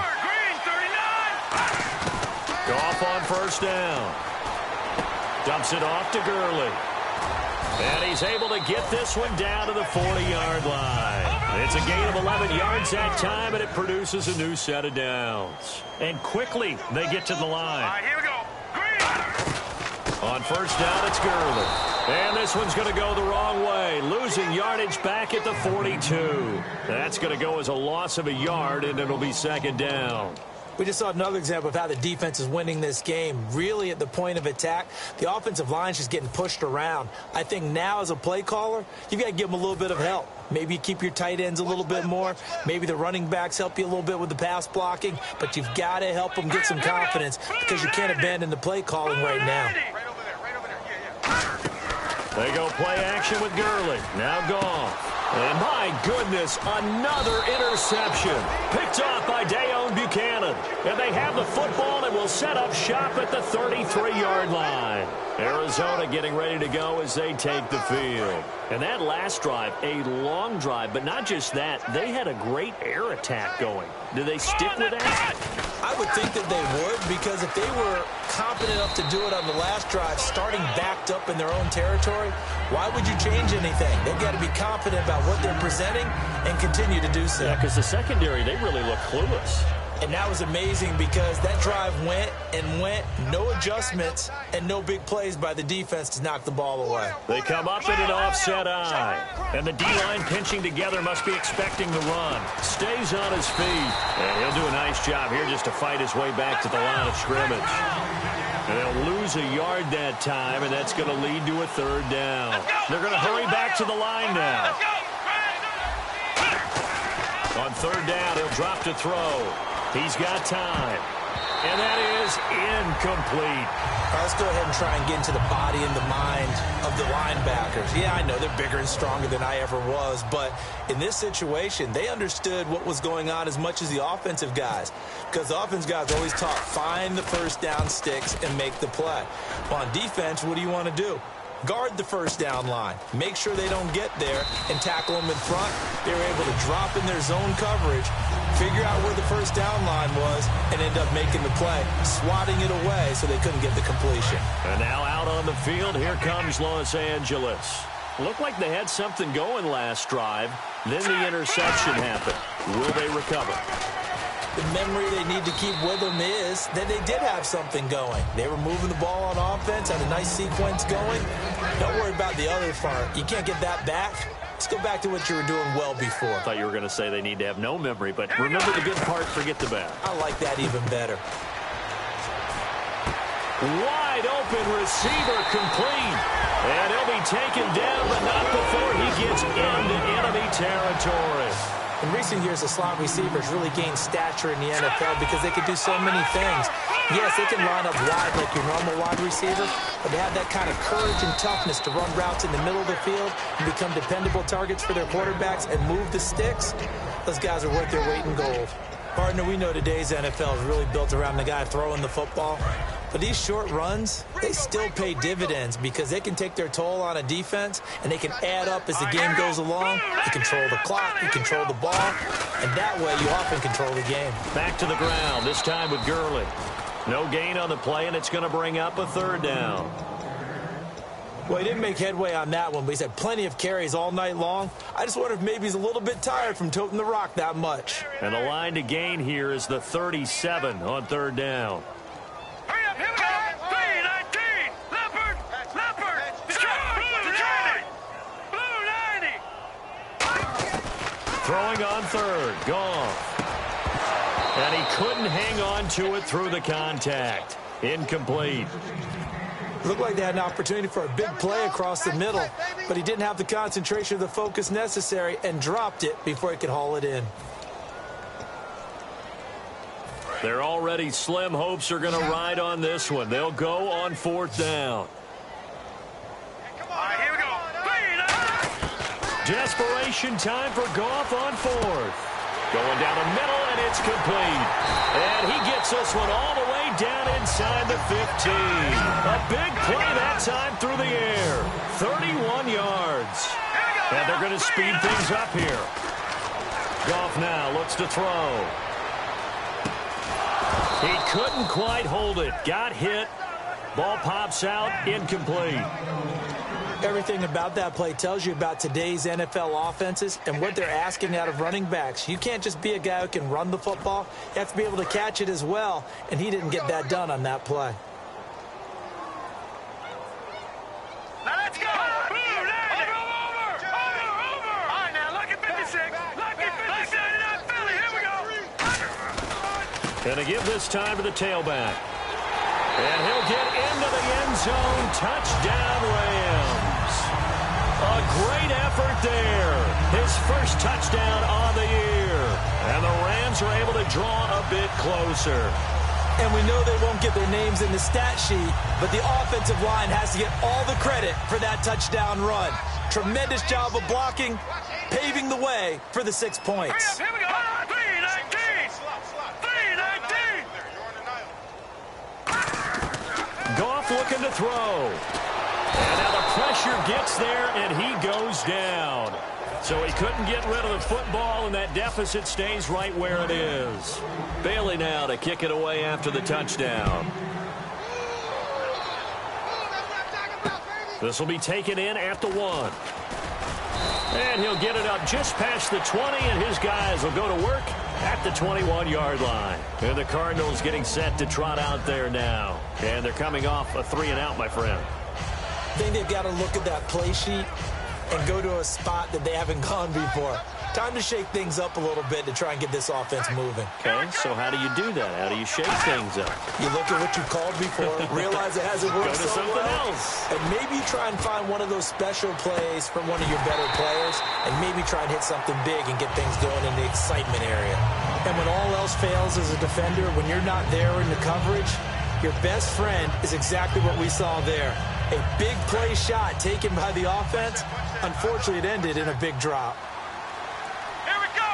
Goff on 1st down. Dumps it off to Gurley. And he's able to get this one down to the 40-yard line. It's a gain of 11 yards that time, and it produces a new set of downs. And quickly, they get to the line.
All right, here we go. Green.
On 1st down, it's Gurley. And this one's going to go the wrong way, losing yardage back at the 42. That's going to go as a loss of a yard, and it'll be 2nd down.
We just saw another example of how the defense is winning this game. Really at the point of attack, the offensive line's just getting pushed around. I think now as a play caller, you've got to give them a little bit of help. Maybe you keep your tight ends a little bit more. Maybe the running backs help you a little bit with the pass blocking. But you've got to help them get some confidence because you can't abandon the play calling right now.
They go play action with Gurley. Now Goff. And my goodness, another interception. Picked off by Dayon Buchanan. And they have the football and will set up shop at the 33-yard line. Arizona getting ready to go as they take the field. And that last drive, a long drive, but not just that. They had a great air attack going. Do they stick with that?
I would think that they would, because if they were confident enough to do it on the last drive, starting backed up in their own territory, why would you change anything? They've got to be confident about what they're presenting and continue to do so.
Yeah, because the secondary, they really look clueless.
And that was amazing because that drive went and went, no adjustments and no big plays by the defense to knock the ball away.
They come up in an offset eye. And the D-line pinching together must be expecting the run. Stays on his feet. And he'll do a nice job here just to fight his way back to the line of scrimmage. And they'll lose a yard that time, and that's going to lead to a 3rd down. They're going to hurry back to the line now. On 3rd down, he'll drop to throw. He's got time. And that is incomplete.
Let's go ahead and try and get into the body and the mind of the linebackers. Yeah, I know they're bigger and stronger than I ever was, but in this situation, they understood what was going on as much as the offensive guys, because the offensive guys always taught, find the 1st down sticks and make the play. Well, on defense, what do you want to do? Guard the 1st down line. Make sure they don't get there and tackle them in front. They were able to drop in their zone coverage, figure out where the 1st down line was, and end up making the play, swatting it away so they couldn't get the completion.
And now out on the field, here comes Los Angeles. Looked like they had something going last drive. Then the interception happened. Will they recover?
The memory they need to keep with them is that they did have something going. They were moving the ball on offense, had a nice sequence going. Don't worry about the other part. You can't get that back. Let's go back to what you were doing well before.
I thought you were going to say they need to have no memory, but remember the good part, forget the bad.
I like that even better.
Wide open receiver complete. And he'll be taken down, but not before he gets into enemy territory.
In recent years, the slot receivers really gained stature in the NFL because they could do so many things. Yes, they can line up wide like your normal wide receiver, but they have that kind of courage and toughness to run routes in the middle of the field and become dependable targets for their quarterbacks and move the sticks. Those guys are worth their weight in gold. Partner, we know today's NFL is really built around the guy throwing the football. But these short runs, they still pay dividends because they can take their toll on a defense and they can add up as the game goes along. You control the clock, you control the ball, and that way you often control the game.
Back to the ground, this time with Gurley. No gain on the play, and it's going to bring up a third down.
Well, he didn't make headway on that one, but he's had plenty of carries all night long. I just wonder if maybe he's a little bit tired from toting the rock that much.
And the line to gain here is the 37 on third down.
Hurry up, here we go. 319. Leopard. Blue 90.
Throwing on third. Goff. And he couldn't hang on to it through the contact. Incomplete.
Looked like they had an opportunity for a big play across the middle, but he didn't have the concentration or the focus necessary and dropped it before he could haul it in.
Their already slim hopes are going to ride on this one. They'll go on fourth down.
All right, here we go.
Desperation time for Goff on fourth. Going down the middle, and it's complete. And he gets this one all the way down inside the 15. A big play that time through the air. 31 yards. And they're going to speed things up here. Goff now looks to throw. He couldn't quite hold it. Got hit. Ball pops out. Incomplete.
Everything about that play tells you about today's NFL offenses and what they're asking out of running backs. You can't just be a guy who can run the football. You have to be able to catch it as well, and he didn't get that done on that play.
Now let's go. Blue 90. Over. All right, now look at 56. Look at 56. Philly, here we go.
Going to give this time to the tailback. And he'll get into the end zone. Touchdown, Rams. A great effort there. His first touchdown on the year. And the Rams are able to draw a bit closer.
And we know they won't get their names in the stat sheet, but the offensive line has to get all the credit for that touchdown run. Tremendous job of blocking, paving the way for the 6 points.
Here we go. 319. 319.
Goff looking to throw. And now the pressure gets there, and he goes down. So he couldn't get rid of the football, and that deficit stays right where it is. Bailey now to kick it away after the touchdown. This will be taken in at the 1. And he'll get it up just past the 20, and his guys will go to work at the 21-yard line. And the Cardinals getting set to trot out there now. And they're coming off a 3-and-out, my friend.
I think they've got to look at that play sheet and go to a spot that they haven't gone before. Time to shake things up a little bit to try and get this offense moving.
Okay, so how do you do that? How do you shake things up?
You look at what you called before, realize it hasn't worked
Go to
so
something
well,
else.
and maybe try and find one of those special plays from one of your better players, and maybe try and hit something big and get things going in the excitement area. And when all else fails as a defender, when you're not there in the coverage, your best friend is exactly what we saw there. A big play shot taken by the offense. Unfortunately, it ended in a big drop.
Here we go.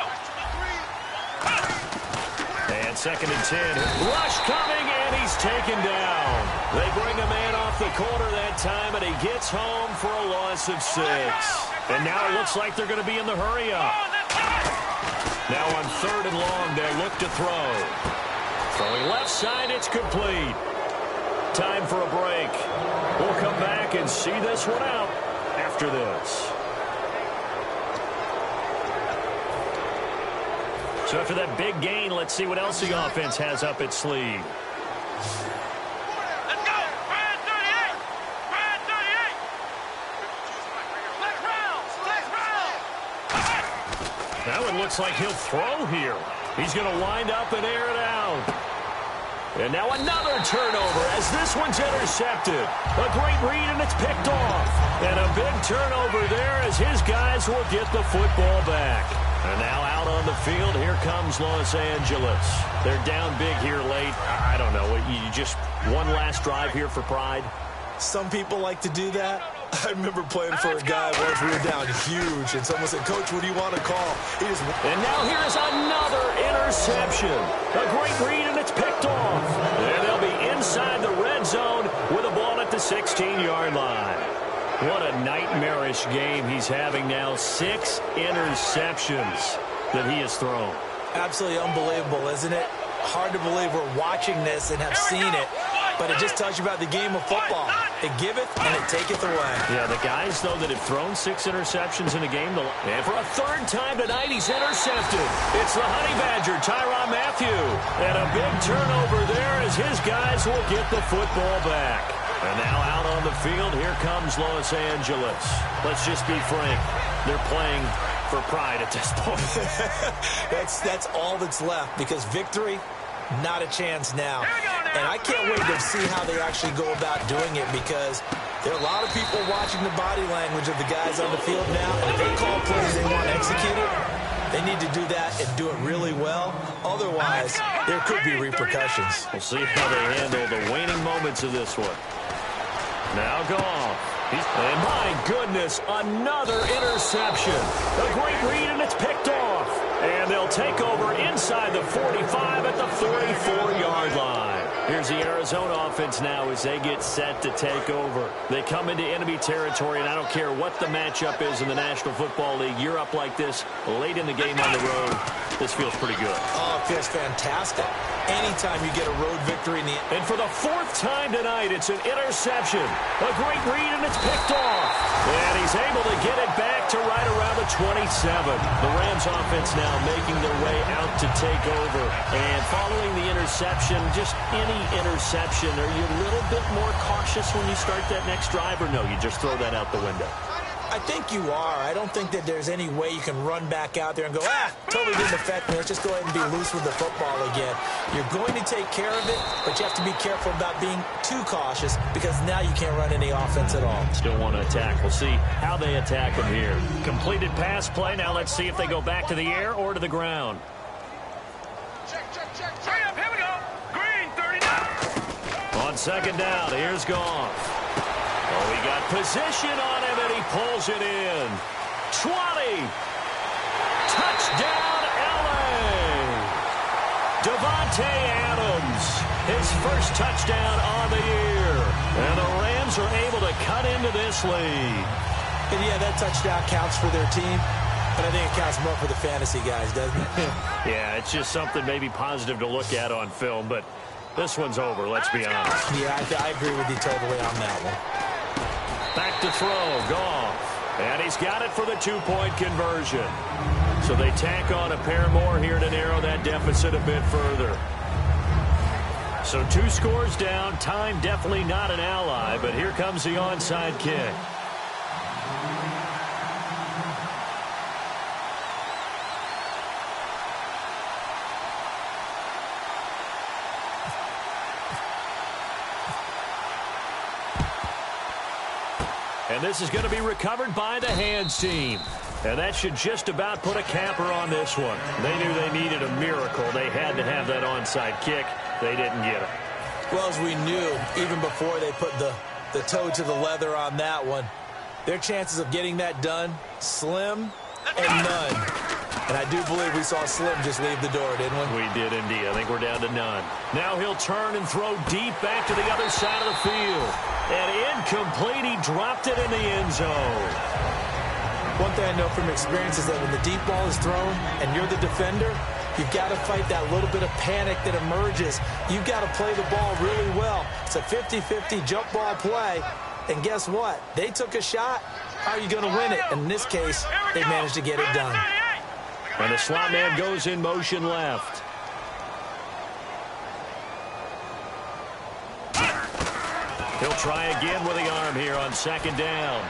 And 2nd and 10. Rush coming, and he's taken down. They bring a man off the corner that time, and he gets home for a loss of 6. And now it looks like they're going to be in the hurry-up. Now on 3rd and long, they'll look to throw. Throwing left side, it's complete. Time for a break. We'll come back and see this one out after this. So after that big gain, let's see what else the offense has up its sleeve.
Let's go. Brad 38. Brad 38. Let's round.
That one looks like he'll throw here. He's going to wind up and air it out. And now another turnover as this one's intercepted. A great read, and it's picked off. And a big turnover there as his guys will get the football back. And now out on the field, here comes Los Angeles. They're down big here late. I don't know. You just one last drive here for pride?
Some people like to do that. I remember playing for a guy once we were down huge, and someone said, "Coach, what do you want to call?"
And now here is another interception. A great read, and it's picked off. And they'll be inside the red zone with a ball at the 16-yard line. What a nightmarish game he's having now. 6 interceptions that he has thrown.
Absolutely unbelievable, isn't it? Hard to believe we're watching this and have seen it, but it just tells you about the game of football. It giveth and it taketh away.
Yeah, the guys, though, that have thrown 6 interceptions in a game, and for a third time tonight, he's intercepted. It's the Honey Badger, Tyrann Mathieu. And a big turnover there as his guys will get the football back. And now out on the field, here comes Los Angeles. Let's just be frank. They're playing for pride at this point.
That's all that's left, because victory, not a chance now. And I can't wait to see how they actually go about doing it, because there are a lot of people watching the body language of the guys on the field now. And if they call plays they want executed, they need to do that and do it really well. Otherwise, there could be repercussions.
We'll see how they handle the waning moments of this one. Now gone. And my goodness, another interception. A great read, and it's picked off. And they'll take over inside the 45 at the 44-yard line. Here's the Arizona offense now as they get set to take over. They come into enemy territory, and I don't care what the matchup is in the National Football League. You're up like this late in the game on the road. This feels pretty good.
Oh, it feels fantastic. Anytime you get a road victory in the...
And for the 4th time tonight, it's an interception. A great read, and it's picked off. And he's able to get it back to right around the 27. The Rams offense now making their way out to take over. And following the interception, just any interception, are you a little bit more cautious when you start that next drive, or no, you just throw that out the window?
I think you are. I don't think that there's any way you can run back out there and go, totally didn't affect me. Let's just go ahead and be loose with the football again. You're going to take care of it, but you have to be careful about being too cautious, because now you can't run any offense at all.
Still want to attack. We'll see how they attack him here. Completed pass play. Now let's see if they go back to the air or to the ground.
Check. Hurry up, here we go. Green, 39.
On second down, here's Goff. Oh, he got position on him, and he pulls it in. 20. Touchdown, L.A. Davante Adams, his first touchdown on the year. And the Rams are able to cut into this lead.
And yeah, that touchdown counts for their team, but I think it counts more for the fantasy guys, doesn't it?
Yeah, it's just something maybe positive to look at on film, but this one's over, let's be honest.
Yeah, I agree with you totally on that one.
Back to throw, Goff. And he's got it for the 2-point conversion. So they tack on a pair more here to narrow that deficit a bit further. So 2 scores down. Time definitely not an ally, but here comes the onside kick. And this is going to be recovered by the hands team. And that should just about put a capper on this one. They knew they needed a miracle. They had to have that onside kick. They didn't get it.
Well, as we knew, even before they put the toe to the leather on that one, their chances of getting that done, slim and none. And I do believe we saw Slim just leave the door, didn't we?
We did indeed. I think we're down to none. Now he'll turn and throw deep back to the other side of the field. And incomplete. He dropped it in the end zone.
One thing I know from experience is that when the deep ball is thrown and you're the defender, you've got to fight that little bit of panic that emerges. You've got to play the ball really well. It's a 50-50 jump ball play. And guess what? They took a shot. How are you going to win it? And in this case, they managed to get it done.
And the slot man goes in motion left. He'll try again with the arm here on second down.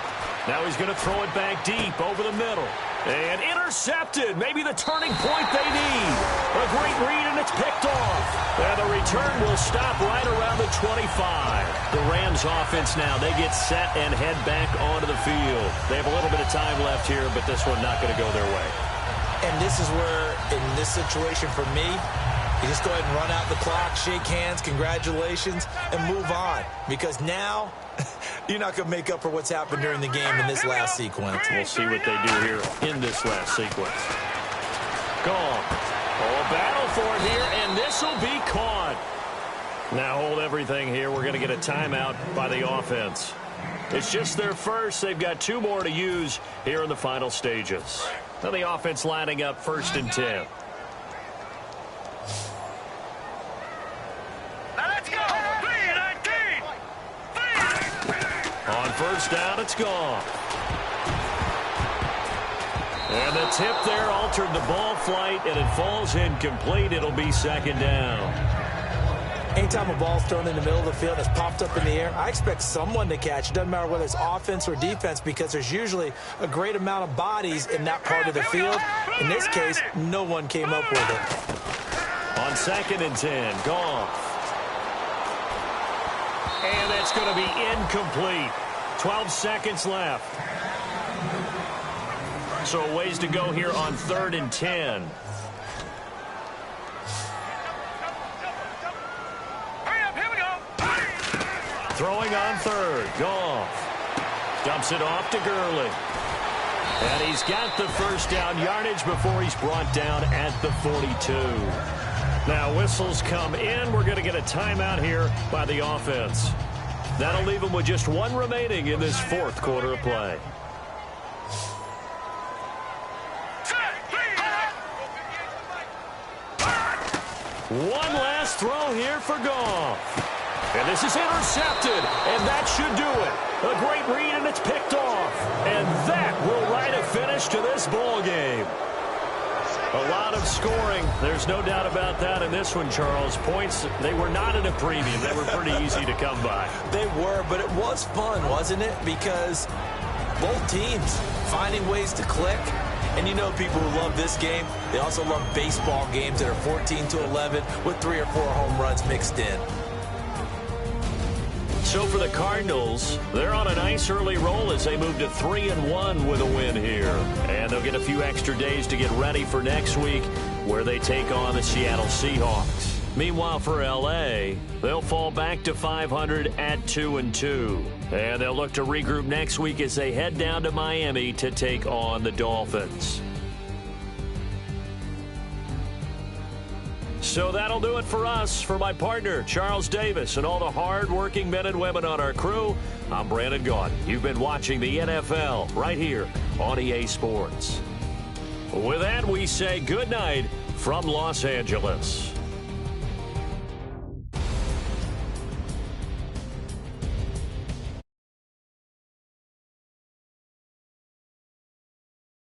Now he's going to throw it back deep over the middle. And intercepted. Maybe the turning point they need. A great read, and it's picked off. And the return will stop right around the 25. The Rams offense now, they get set and head back onto the field. They have a little bit of time left here, but this one not going to go their way.
And this is where, in this situation for me, you just go ahead and run out the clock, shake hands, congratulations, and move on. Because now, you're not going to make up for what's happened during the game in this last sequence.
We'll see what they do here in this last sequence. Gone. Oh, a battle for it here, and this will be caught. Now hold everything here. We're going to get a timeout by the offense. It's just their first. They've got 2 more to use here in the final stages. Now the offense lining up 1st and 10. On 1st down, it's gone. And the tip there altered the ball flight, and it falls incomplete. It'll be 2nd down.
Anytime a ball's thrown in the middle of the field and it's popped up in the air, I expect someone to catch. It doesn't matter whether it's offense or defense, because there's usually a great amount of bodies in that part of the field. In this case, no one came up with it.
On 2nd and 10, Goff. And that's going to be incomplete. 12 seconds left. So a ways to go here on 3rd and 10.
Hurry up, here we go.
Throwing on 3rd, Goff. Dumps it off to Gurley. And he's got the 1st down yardage before he's brought down at the 42. Now whistles come in. We're going to get a timeout here by the offense. That'll leave them with just 1 remaining in this 4th quarter of play. One last throw here for Goff. And this is intercepted, and that should do it. A great read, and it's picked off. And that will write a finish to this ball game. A lot of scoring. There's no doubt about that in this one, Charles. Points, they were not in a premium. They were pretty easy to come by.
They were, but it was fun, wasn't it? Because both teams finding ways to click. And you know people who love this game, they also love baseball games that are 14-11 with 3 or 4 home runs mixed in.
So for the Cardinals, they're on a nice early roll as they move to 3-1 with a win here. And they'll get a few extra days to get ready for next week, where they take on the Seattle Seahawks. Meanwhile, for L.A., they'll fall back to 500 at 2-2. And they'll look to regroup next week as they head down to Miami to take on the Dolphins. So that'll do it for us. For my partner, Charles Davis, and all the hard-working men and women on our crew, I'm Brandon Gaudin. You've been watching the NFL right here on EA Sports. With that, we say good night from Los Angeles.